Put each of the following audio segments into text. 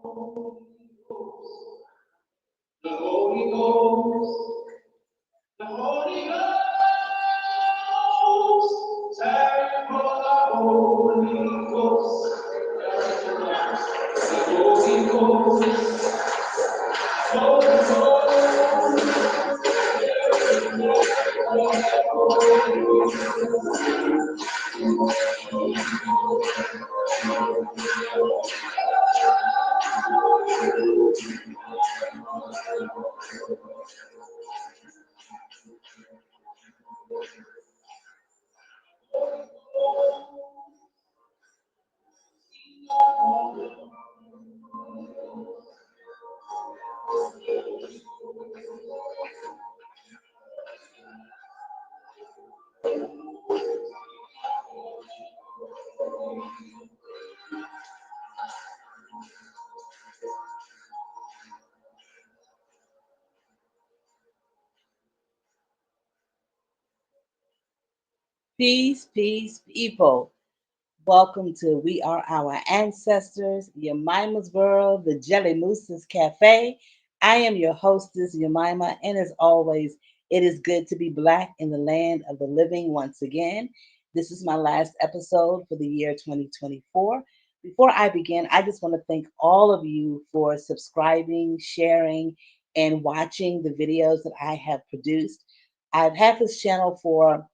The Holy Ghost, the Holy Ghost, time for the Holy Ghost, the Holy Ghost, Holy Peace, peace, people. Welcome to We Are Our Ancestors, Yemima's World, the Jelly Moose's Cafe. I am your hostess, Yemima, and as always, it is good to be black in the land of the living once again. This is my last episode for the year 2024. Before I begin, I just want to thank all of you for subscribing, sharing, and watching the videos that I have produced. I've had this channel for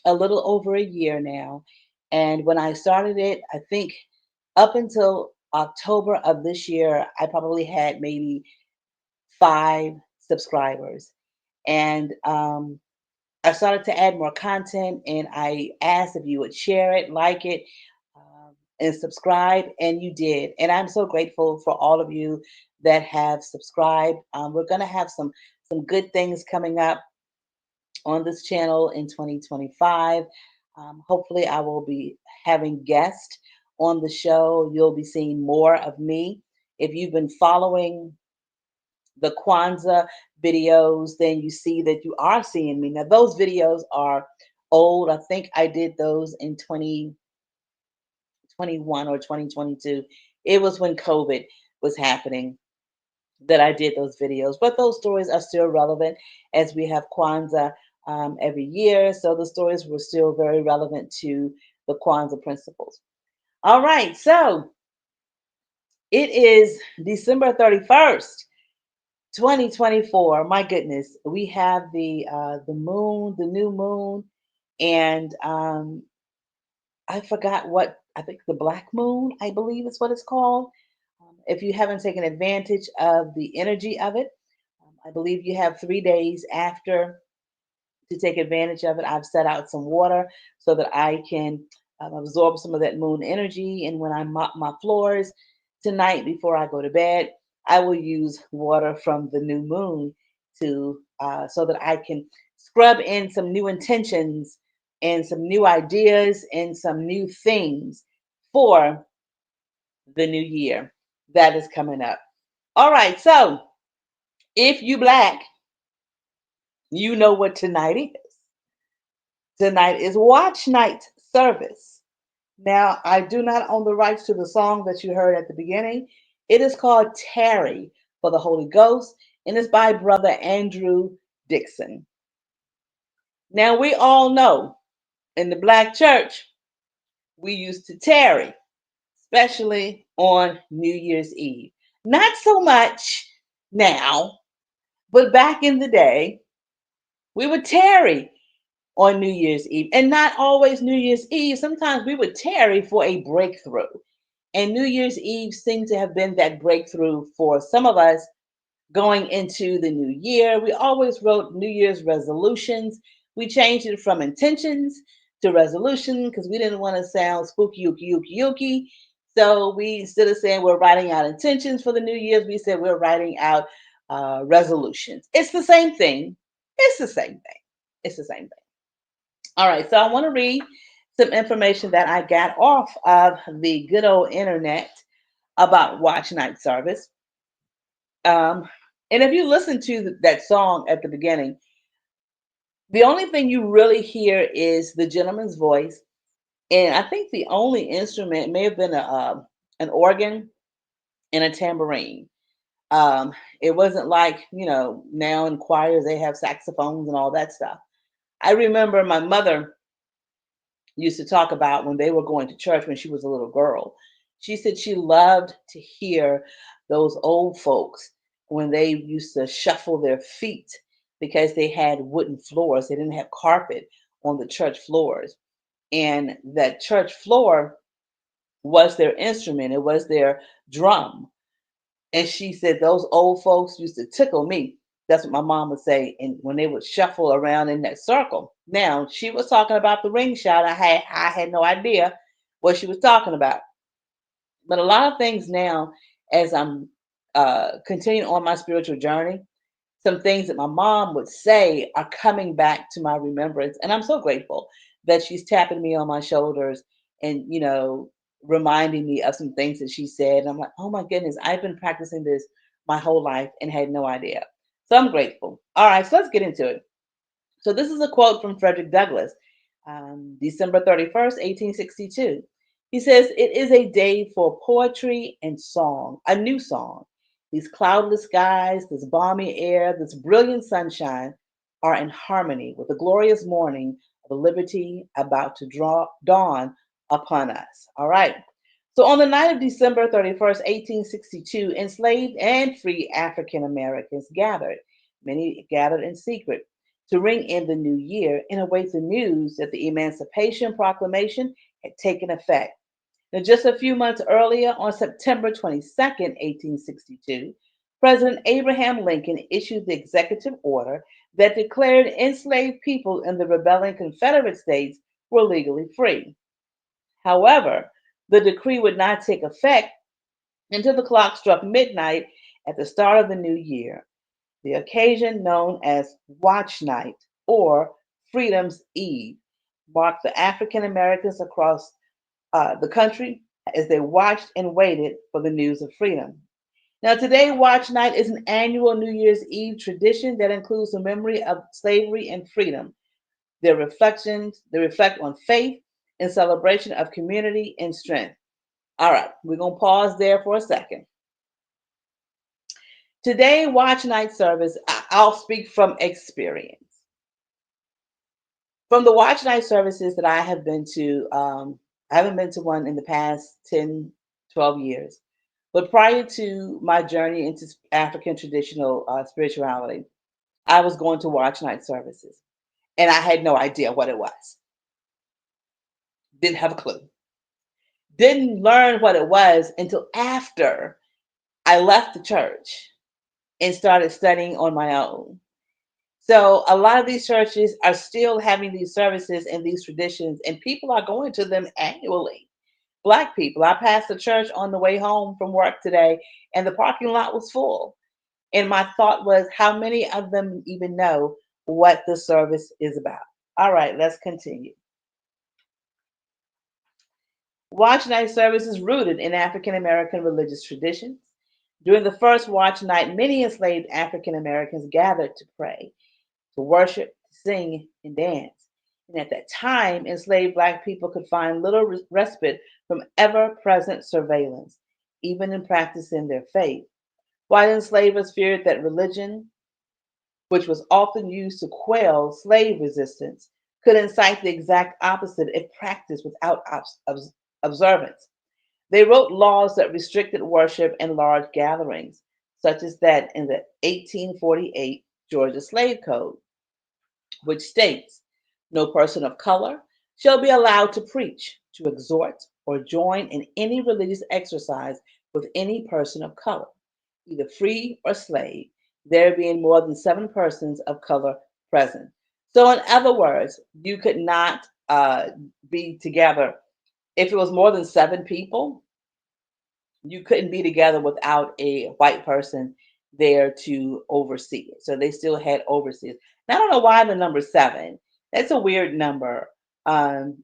a little over a year now. And when I started it, I think up until October of this year, I probably had maybe 5 subscribers. And I started to add more content, and I asked if you would share it, like it, and subscribe, and you did. And I'm so grateful for all of you that have subscribed. We're going to have some good things coming up on this channel in 2025. Hopefully, I will be having guests on the show. You'll be seeing more of me. If you've been following the Kwanzaa videos, then you see that you are seeing me. Now, those videos are old. I think I did those in 2021 or 2022. It was when COVID was happening that I did those videos. But those stories are still relevant as we have Kwanzaa every year. So the stories were still very relevant to the Kwanzaa principles. All right. So it is December 31st, 2024. My goodness. We have the moon, the new moon, and I forgot what I think the black moon, I believe is what it's called. If you haven't taken advantage of the energy of it, I believe you have 3 days after to take advantage of it. I've set out some water so that I can absorb some of that moon energy. And when I mop my floors tonight before I go to bed, I will use water from the new moon to so that I can scrub in some new intentions and some new ideas and some new things for the new year that is coming up. All right, so if you black, you know what tonight is. Tonight is Watchnight Service. Now, I do not own the rights to the song that you heard at the beginning. It is called Tarry for the Holy Ghost, and it's by Brother Andrew Dixon. Now, we all know in the black church, we used to tarry, especially on New Year's Eve. Not so much now, but back in the day, we would tarry on New Year's Eve. And not always New Year's Eve. Sometimes we would tarry for a breakthrough. And New Year's Eve seemed to have been that breakthrough for some of us going into the new year. We always wrote New Year's resolutions. We changed it from intentions to resolution because we didn't want to sound spooky, yuki, yuki, yuki. So we, instead of saying we're writing out intentions for the New Year's, we said we're writing out resolutions. It's the same thing. It's the same thing. It's the same thing. All right, so I want to read some information that I got off of the good old internet about Watch Night Service. Um, and if you listen to that song at the beginning, the only thing you really hear is the gentleman's voice, and I think the only instrument may have been an organ, and a tambourine. Um, it wasn't like, now in choirs they have saxophones and all that stuff. I remember my mother used to talk about when they were going to church when she was a little girl. She said she loved to hear those old folks when they used to shuffle their feet because they had wooden floors. They didn't have carpet on the church floors. And that church floor was their instrument, it was their drum. And she said those old folks used to tickle me. That's what my mom would say. And when they would shuffle around in that circle. Now she was talking about the ring shot. I had no idea what she was talking about. But a lot of things now, as I'm continuing on my spiritual journey, some things that my mom would say are coming back to my remembrance. And I'm so grateful that she's tapping me on my shoulders and, reminding me of some things that she said. And I'm like, oh my goodness, I've been practicing this my whole life and had no idea. So I'm grateful. All right, so let's get into it. So this is a quote from Frederick Douglass, December 31st, 1862. He says, "It is a day for poetry and song, a new song. These cloudless skies, this balmy air, this brilliant sunshine are in harmony with the glorious morning of liberty about to dawn upon us." All right. So on the night of December 31st, 1862, enslaved and free African Americans gathered. Many gathered in secret to ring in the new year and await the news that the Emancipation Proclamation had taken effect. Now, just a few months earlier, on September 22nd, 1862, President Abraham Lincoln issued the executive order that declared enslaved people in the rebelling Confederate States were legally free. However, the decree would not take effect until the clock struck midnight at the start of the new year. The occasion, known as Watch Night or Freedom's Eve, marked the African Americans across the country as they watched and waited for the news of freedom. Now, today, Watch Night is an annual New Year's Eve tradition that includes the memory of slavery and freedom, their reflections, they reflect on faith and celebration of community and strength. All right, we're going to pause there for a second. Today, Watch Night Service, I'll speak from experience. From the Watch Night services that I have been to, I haven't been to one in the past 10, 12 years. But prior to my journey into African traditional spirituality, I was going to Watch Night services. And I had no idea what it was. Didn't have a clue. Didn't learn what it was until after I left the church and started studying on my own. So a lot of these churches are still having these services and these traditions, and people are going to them annually. Black people. I passed the church on the way home from work today, and the parking lot was full. And my thought was, how many of them even know what the service is about? All right, let's continue. Watch night service is rooted in African American religious traditions. During the first watch night, many enslaved African Americans gathered to pray, to worship, sing, and dance. And at that time, enslaved Black people could find little respite from ever present surveillance, even in practicing their faith. While enslavers feared that religion, which was often used to quell slave resistance, could incite the exact opposite if practiced without observance. They wrote laws that restricted worship in large gatherings, such as that in the 1848 Georgia Slave Code, which states, "No person of color shall be allowed to preach, to exhort, or join in any religious exercise with any person of color, either free or slave, there being more than 7 persons of color present." So, in other words, you could not be together. If it was more than 7 people, you couldn't be together without a white person there to oversee it. So they still had overseers. Now, I don't know why the number 7. That's a weird number.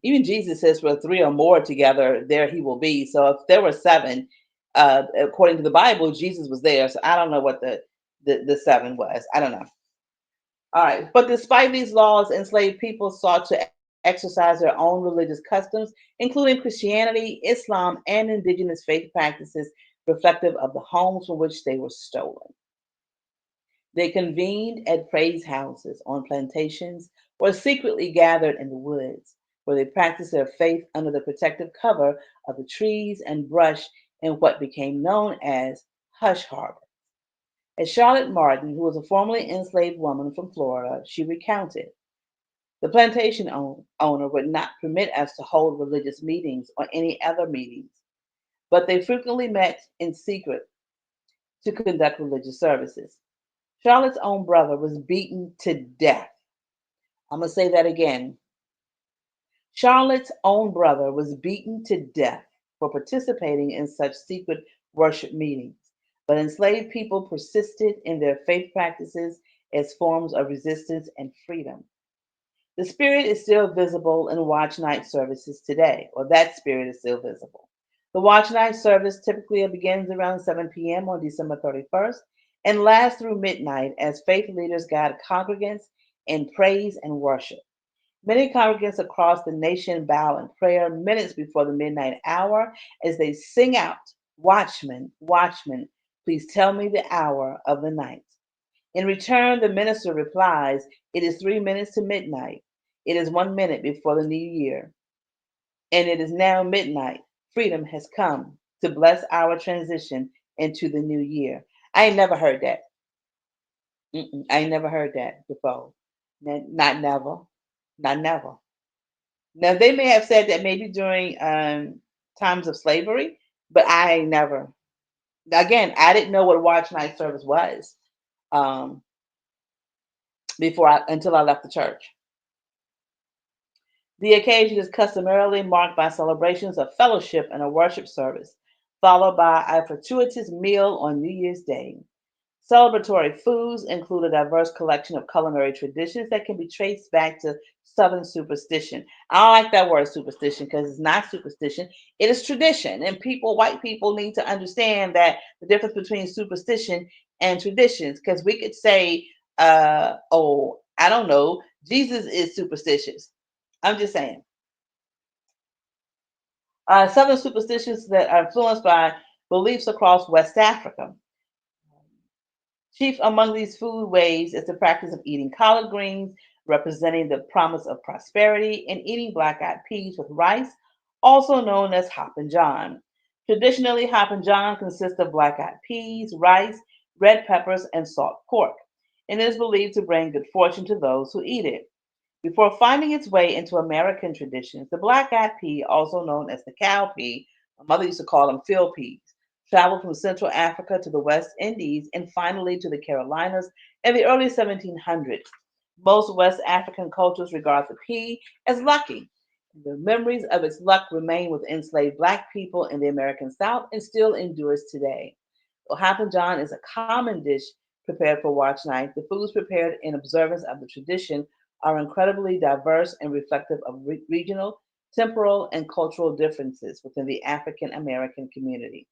Even Jesus says, "For 3 or more together, there he will be." So if there were 7, according to the Bible, Jesus was there. So I don't know what the 7 was. I don't know. All right. But despite these laws, enslaved people sought to exercise their own religious customs, including Christianity, Islam, and indigenous faith practices reflective of the homes from which they were stolen. They convened at praise houses on plantations or secretly gathered in the woods, where they practiced their faith under the protective cover of the trees and brush in what became known as Hush Harbor. As Charlotte Martin, who was a formerly enslaved woman from Florida, she recounted, the plantation owner would not permit us to hold religious meetings or any other meetings, but they frequently met in secret to conduct religious services. Charlotte's own brother was beaten to death. I'm going to say that again. Charlotte's own brother was beaten to death for participating in such secret worship meetings, but enslaved people persisted in their faith practices as forms of resistance and freedom. The spirit is still visible in watch night services today, or that spirit is still visible. The watch night service typically begins around 7 p.m. on December 31st and lasts through midnight as faith leaders guide congregants in praise and worship. Many congregants across the nation bow in prayer minutes before the midnight hour as they sing out, Watchman, Watchman, please tell me the hour of the night. In return, the minister replies, it is 3 minutes to midnight. It is 1 minute before the new year. And it is now midnight. Freedom has come to bless our transition into the new year. I ain't never heard that. I ain't never heard that before. Not never. Not never. Now they may have said that maybe during times of slavery, but I ain't never. Again, I didn't know what watch night service was um, before until I left the church. The occasion is customarily marked by celebrations of fellowship and a worship service, followed by a fortuitous meal on New Year's Day. Celebratory foods include a diverse collection of culinary traditions that can be traced back to Southern superstition. I don't like that word superstition because it's not superstition, it is tradition. And white people, need to understand that the difference between superstition and traditions. Because we could say, oh, I don't know, Jesus is superstitious. I'm just saying. Southern superstitions that are influenced by beliefs across West Africa. Chief among these food ways is the practice of eating collard greens, representing the promise of prosperity, and eating black eyed peas with rice, also known as hop and john. Traditionally, hop and john consists of black eyed peas, rice, red peppers, and salt pork, and is believed to bring good fortune to those who eat it. Before finding its way into American traditions, the black eyed pea, also known as the cow pea, my mother used to call them field peas, traveled from Central Africa to the West Indies and finally to the Carolinas in the early 1700s. Most West African cultures regard the pea as lucky. The memories of its luck remain with enslaved Black people in the American South and still endures today. Well, Hop and John is a common dish prepared for watch night. The foods prepared in observance of the tradition are incredibly diverse and reflective of regional, temporal, and cultural differences within the African American community.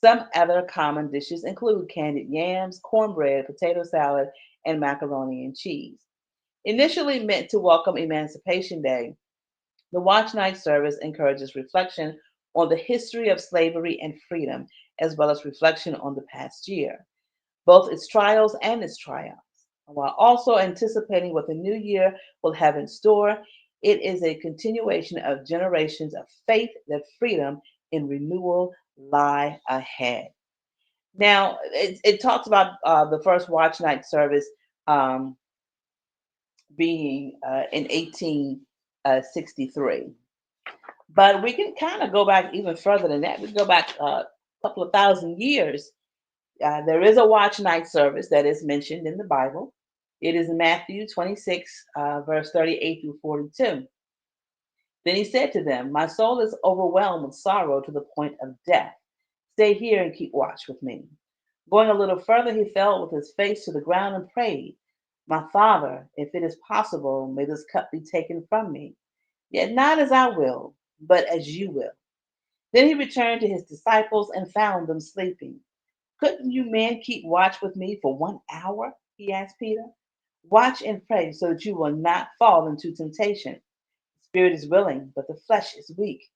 Some other common dishes include candied yams, cornbread, potato salad, and macaroni and cheese. Initially meant to welcome Emancipation Day, the Watch Night service encourages reflection on the history of slavery and freedom, as well as reflection on the past year, both its trials and its triumphs. While also anticipating what the new year will have in store, it is a continuation of generations of faith that freedom and renewal lie ahead. Now, it talks about the first watch night service um, being in 1863. But we can kind of go back even further than that. We can go back a couple of thousand years. There is a watch night service that is mentioned in the Bible. It is Matthew 26, verse 38 through 42. Then he said to them, my soul is overwhelmed with sorrow to the point of death. Stay here and keep watch with me. Going a little further, he fell with his face to the ground and prayed, my Father, if it is possible, may this cup be taken from me. Yet not as I will, but as you will. Then he returned to his disciples and found them sleeping. Couldn't you men keep watch with me for 1 hour? He asked Peter. Watch and pray so that you will not fall into temptation. The spirit is willing, but the flesh is weak.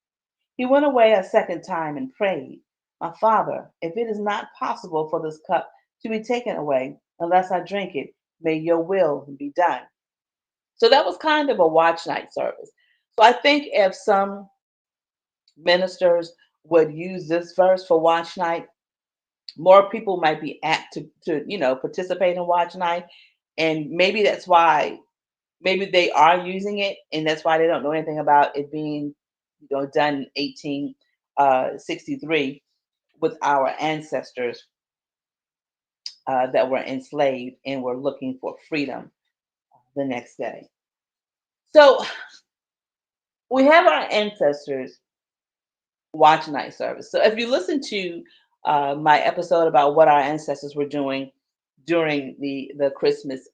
He went away a second time and prayed, My Father, if it is not possible for this cup to be taken away unless I drink it, may your will be done. So that was kind of a watch night service. So I think if some ministers would use this verse for watch night, more people might be apt to participate in watch night. And maybe that's why maybe they are using it, and that's why they don't know anything about it being done in 1863 with our ancestors that were enslaved and were looking for freedom the next day. So we have our ancestors watch night service. So if you listen to my episode about what our ancestors were doing during the Christmas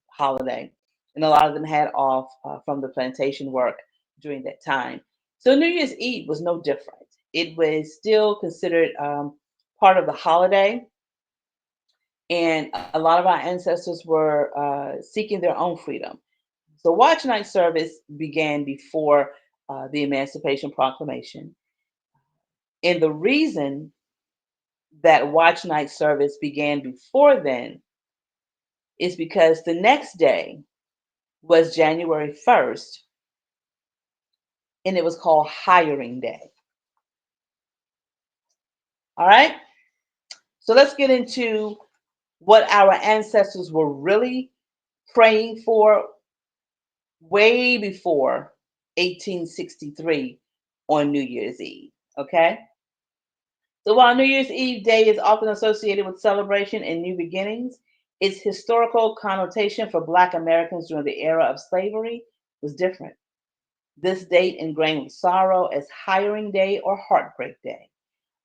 holiday, and a lot of them had off from the plantation work during that time. So New Year's Eve was no different. It was still considered part of the holiday, and a lot of our ancestors were seeking their own freedom. So Watch Night Service began before the Emancipation Proclamation. And the reason that Watch Night Service began before then is because the next day was January 1st, and it was called Hiring Day. All right? So let's get into what our ancestors were really praying for way before 1863 on New Year's Eve. Okay? So while New Year's Eve Day is often associated with celebration and new beginnings, its historical connotation for Black Americans during the era of slavery was different. This date, ingrained with sorrow as Hiring Day or Heartbreak Day,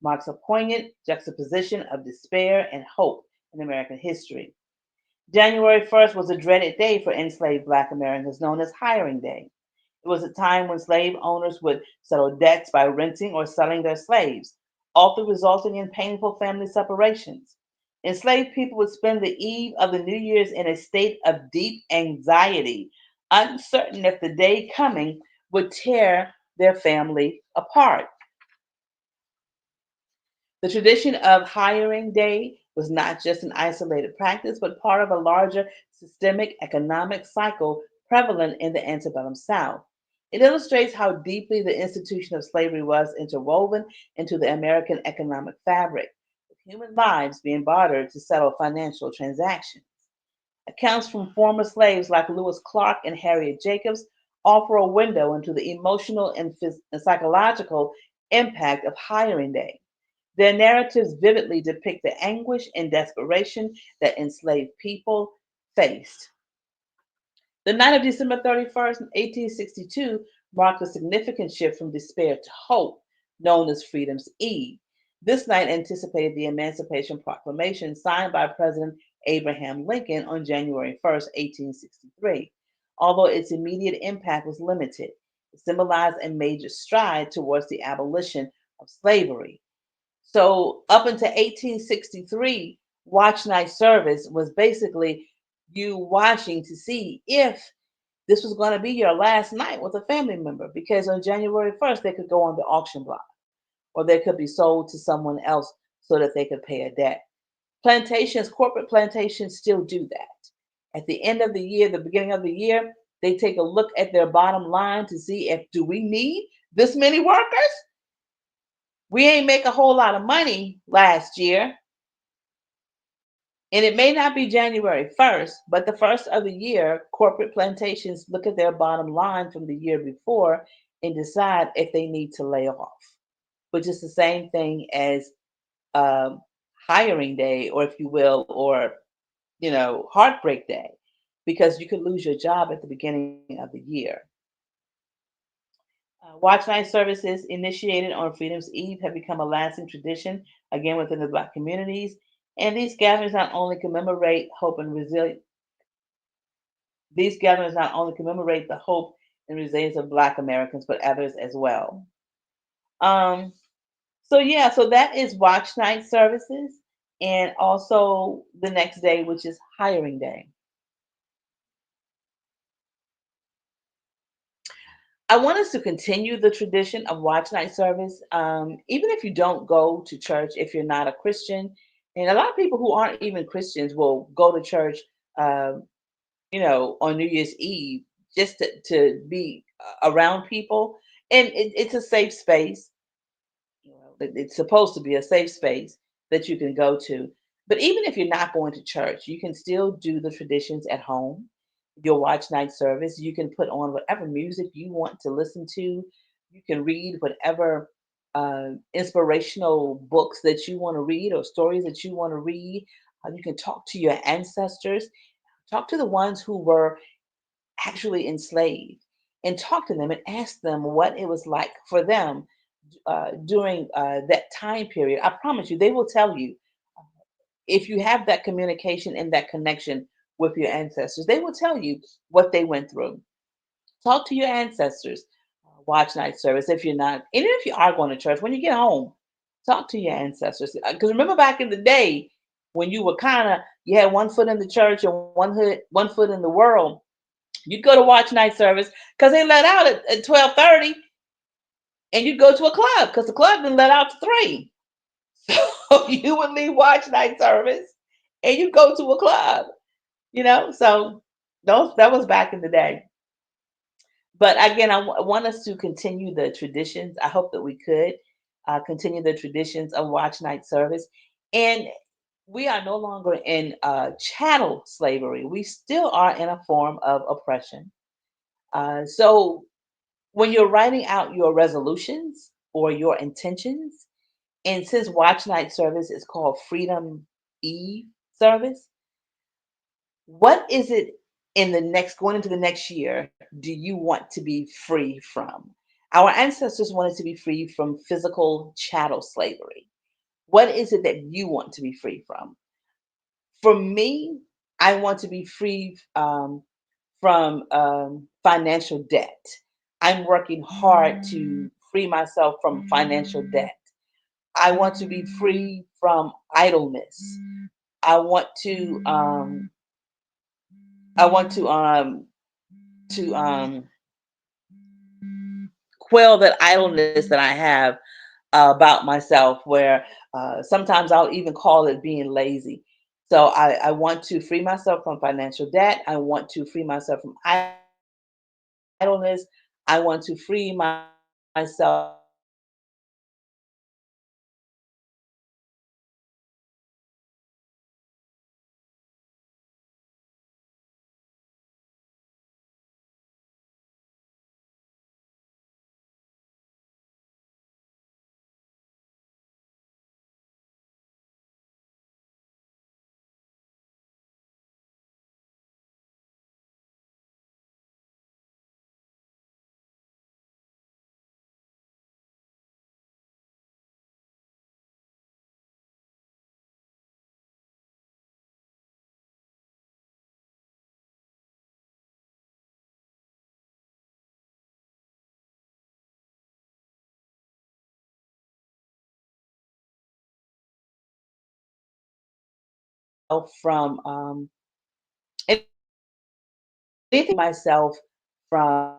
marks a poignant juxtaposition of despair and hope in American history. January 1st was a dreaded day for enslaved Black Americans, known as Hiring Day. It was a time when slave owners would settle debts by renting or selling their slaves, often resulting in painful family separations. Enslaved people would spend the eve of the New Year's in a state of deep anxiety, uncertain if the day coming would tear their family apart. The tradition of hiring day was not just an isolated practice, but part of a larger systemic economic cycle prevalent in the antebellum South. It illustrates how deeply the institution of slavery was interwoven into the American economic fabric, with human lives being bartered to settle financial transactions. Accounts from former slaves like Lewis Clark and Harriet Jacobs offer a window into the emotional and psychological impact of hiring day. Their narratives vividly depict the anguish and desperation that enslaved people faced. The night of December 31st, 1862, marked a significant shift from despair to hope, known as Freedom's Eve. This night anticipated the Emancipation Proclamation signed by President Abraham Lincoln on January 1st, 1863. Although its immediate impact was limited, it symbolized a major stride towards the abolition of slavery. So up until 1863, watch night service was basically you watching to see if this was going to be your last night with a family member, because on January 1st they could go on the auction block or they could be sold to someone else so that they could pay a debt. Plantations, corporate plantations still do that. At the end of the year, the beginning of the year, they take a look at their bottom line to see if do we need this many workers? We ain't make a whole lot of money last year. And it may not be January 1st, but the first of the year, corporate plantations look at their bottom line from the year before and decide if they need to lay off, which is the same thing as um, hiring day, or if you will, or heartbreak day, because you could lose your job at the beginning of the year. Watch night services initiated on Freedom's Eve have become a lasting tradition, again within the Black communities. And these gatherings not only commemorate the hope and resilience of Black Americans, but others as well. Um, so yeah, so that is watch night services, and also the next day, which is hiring day. I want us to continue the tradition of watch night service, even if you don't go to church, if you're not a Christian. And a lot of people who aren't even Christians will go to church, um, on New Year's Eve just to be around people. And it's a safe space. It's supposed to be a safe space that you can go to. But even if you're not going to church, you can still do the traditions at home. Your watch night service, you can put on whatever music you want to listen to. You can read whatever inspirational books that you want to read or stories that you want to read. You can talk to your ancestors, talk to the ones who were actually enslaved, and talk to them and ask them what it was like for them during that time period. I promise you, they will tell you if you have that communication and that connection with your ancestors. They will tell you what they went through. Talk to your ancestors. Watch night service if you're not, even if you are going to church. When you get home, talk to your ancestors. Because remember back in the day when you were you had one foot in the church and one foot in the world. You'd go to watch night service because they let out at 12:30, and you'd go to a club because the club didn't let out to 3. So you would leave watch night service and you go to a club. So those that was back in the day. But again, I want us to continue the traditions. I hope that we could continue the traditions of watch night service. And we are no longer in chattel slavery. We still are in a form of oppression. So when you're writing out your resolutions or your intentions, and since watch night service is called Freedom Eve service, what is it in the next going into the next year do you want to be free from? Our ancestors wanted to be free from physical chattel slavery. What is it that you want to be free from? For me, I want to be free from financial debt. I'm working hard to free myself from financial debt. I want to be free from idleness. I want to I want to quell that idleness that I have about myself, where sometimes I'll even call it being lazy. So I want to free myself from financial debt. I want to free myself from idleness. I want to free myself from anything myself from